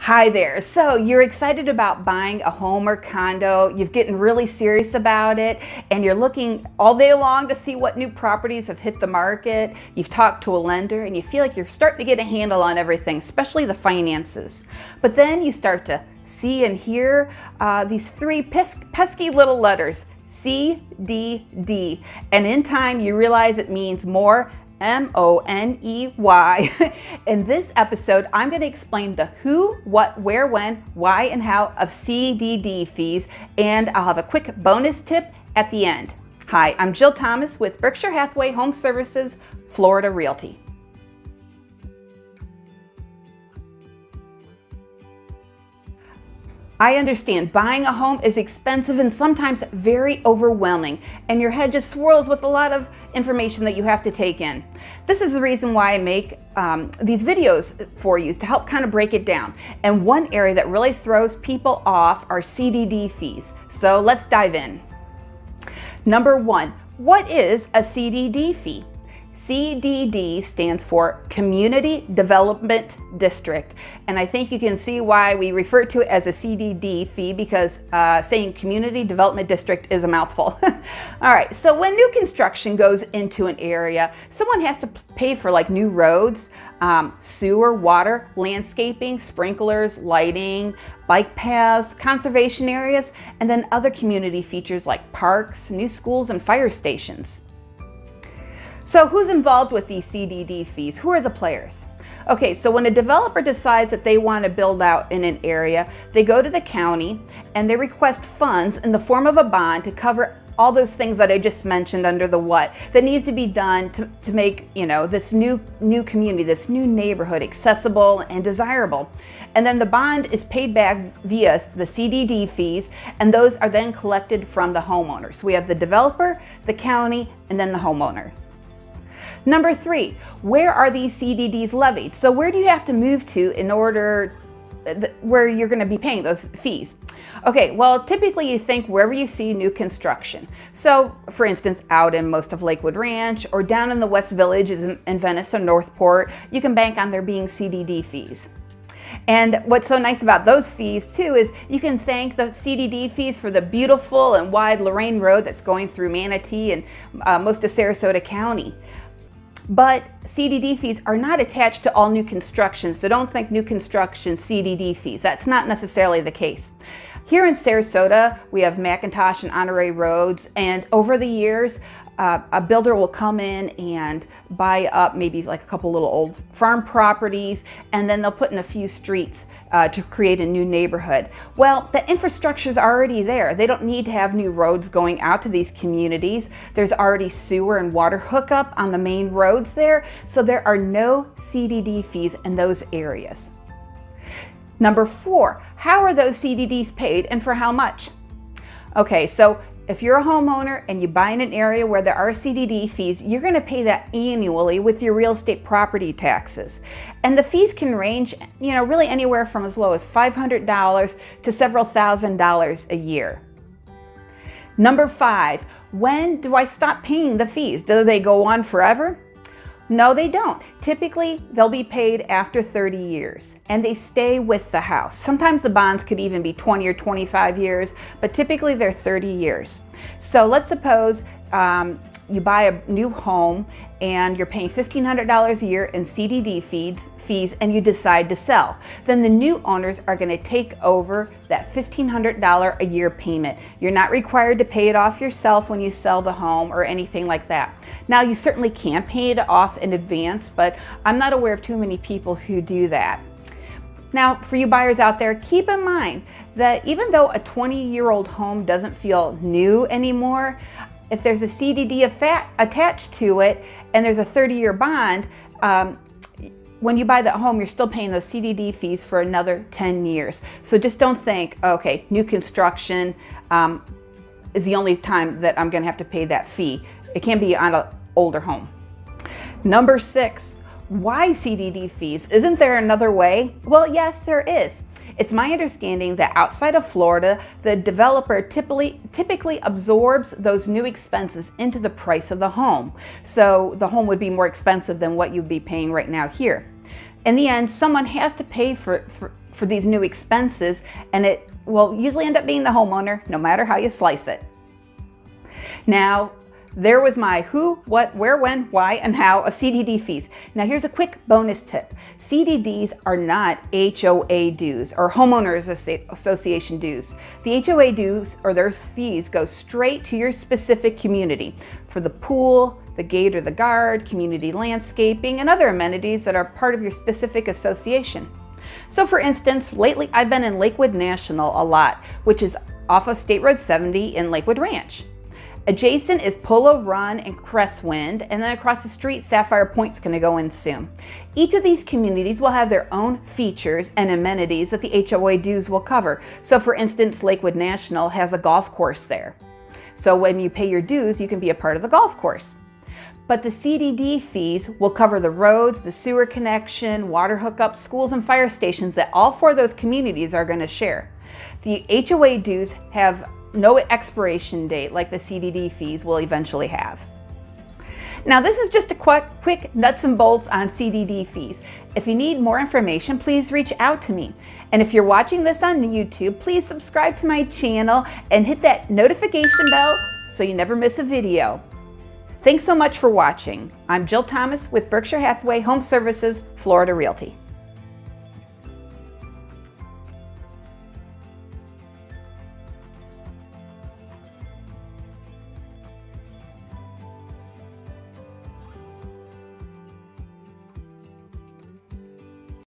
Hi there. So you're excited about buying a home or condo, you've getting really serious about it, and you're looking all day long to see what new properties have hit the market. You've talked to a lender and you feel like you're starting to get a handle on everything, especially the finances. But then you start to see and hear these three pesky little letters, CDD. And in time you realize it means more, M-O-N-E-Y. In this episode, I'm going to explain the who, what, where, when, why, and how of CDD fees, and I'll have a quick bonus tip at the end. Hi, I'm Jill Thomas with Berkshire Hathaway HomeServices, Florida Realty. I understand buying a home is expensive and sometimes very overwhelming, and your head just swirls with a lot of information that you have to take in. This is the reason why I make these videos for you, to help kind of break it down. And one area that really throws people off are CDD fees. So let's dive in. Number one, what is a CDD fee? CDD stands for Community Development District, and I think you can see why we refer to it as a CDD fee, because saying Community Development District is a mouthful. All right, so when new construction goes into an area, someone has to pay for like new roads, sewer, water, landscaping, sprinklers, lighting, bike paths, conservation areas, and then other community features like parks, new schools, and fire stations. So who's involved with these CDD fees? Who are the players? Okay, so when a developer decides that they want to build out in an area, they go to the county and they request funds in the form of a bond to cover all those things that I just mentioned under the what that needs to be done to make, you know, this new community, this new neighborhood accessible and desirable. And then the bond is paid back via the CDD fees, and those are then collected from the homeowner. So we have the developer, the county, and then the homeowner. Number three, where are these CDDs levied? So where do you have to move to in order where you're going to be paying those fees? Okay, well, typically you think wherever you see new construction. So for instance, out in most of Lakewood Ranch or down in the West Villages in Venice or Northport, you can bank on there being CDD fees. And what's so nice about those fees too is you can thank the CDD fees for the beautiful and wide Lorraine Road that's going through Manatee and most of Sarasota County. But CDD fees are not attached to all new construction, so don't think new construction CDD fees. That's not necessarily the case. Here in Sarasota, we have McIntosh and Honoré roads, and over the years, a builder will come in and buy up maybe like a couple little old farm properties, and then they'll put in a few streets to create a new neighborhood. Well, the infrastructure is already there. They don't need to have new roads going out to these communities. There's already sewer and water hookup on the main roads there, so there are no CDD fees in those areas. Number four, how are those CDDs paid and for how much? Okay, so if you're a homeowner and you buy in an area where there are CDD fees, you're going to pay that annually with your real estate property taxes. And the fees can range, you know, really anywhere from as low as $500 to several $1,000s a year. Number five, when do I stop paying the fees? Do they go on forever? No, they don't. Typically, they'll be paid after 30 years, and they stay with the house. Sometimes the bonds could even be 20 or 25 years, but typically they're 30 years. So let's suppose you buy a new home and you're paying $1,500 a year in CDD fees and you decide to sell. Then the new owners are going to take over that $1,500 a year payment. You're not required to pay it off yourself when you sell the home or anything like that. Now, you certainly can pay it off in advance, but I'm not aware of too many people who do that. Now, for you buyers out there, keep in mind that even though a 20-year-old home doesn't feel new anymore, if there's a CDD attached to it and there's a 30-year bond, when you buy that home, you're still paying those CDD fees for another 10 years. So just don't think, okay, new construction is the only time that I'm going to have to pay that fee. It can be on an older home. Number six, why CDD fees? Isn't there another way? Well, yes, there is. It's my understanding that outside of Florida, the developer typically absorbs those new expenses into the price of the home. So the home would be more expensive than what you'd be paying right now here. In the end, someone has to pay for these new expenses, and it will usually end up being the homeowner, no matter how you slice it. Now, there was my who, what, where, when, why, and how of CDD fees. Now here's a quick bonus tip. CDDs are not HOA dues or homeowners association dues. The HOA dues or their fees go straight to your specific community for the pool, the gate or the guard, community landscaping, and other amenities that are part of your specific association. So for instance, lately I've been in Lakewood National a lot, which is off of State Road 70 in Lakewood Ranch. Adjacent is Polo Run and Crestwind, and then across the street, Sapphire Point's going to go in soon. Each of these communities will have their own features and amenities that the HOA dues will cover. So for instance, Lakewood National has a golf course there. So when you pay your dues, you can be a part of the golf course. But the CDD fees will cover the roads, the sewer connection, water hookups, schools, and fire stations that all four of those communities are going to share. The HOA dues have no expiration date like the CDD fees will eventually have. Now this is just a quick nuts and bolts on CDD fees. If you need more information, please reach out to me. And if you're watching this on YouTube, please subscribe to my channel and hit that notification bell so you never miss a video. Thanks so much for watching. I'm Jill Thomas with Berkshire Hathaway Home Services, Florida Realty.